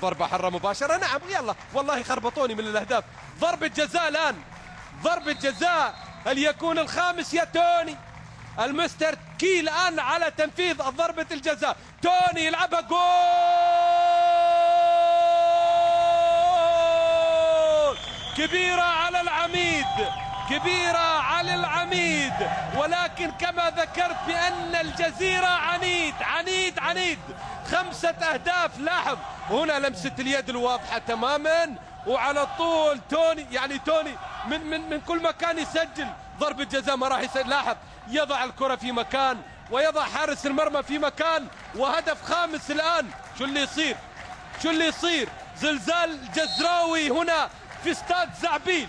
ضربة حرة مباشرة. نعم يلا والله خربطوني من الأهداف. ضربة جزاء الآن، ضربة جزاء. هل يكون الخامس يا توني؟ المستر كي الآن على تنفيذ ضربة الجزاء. توني يلعبها جول كبيرة على العميد، كبيرة على العميد. ولكن كما ذكرت بأن الجزيرة عنيد عنيد عنيد. 5 أهداف. لاحظ هنا لمسة اليد الواضحة تماما، وعلى طول توني، يعني توني من كل مكان يسجل ضربة جزاء ما راح يسجل. لاحظ يضع الكرة في مكان ويضع حارس المرمى في مكان، وهدف خامس الآن. شو اللي يصير؟ شو اللي يصير؟ زلزال جزراوي هنا في استاد زعبيل.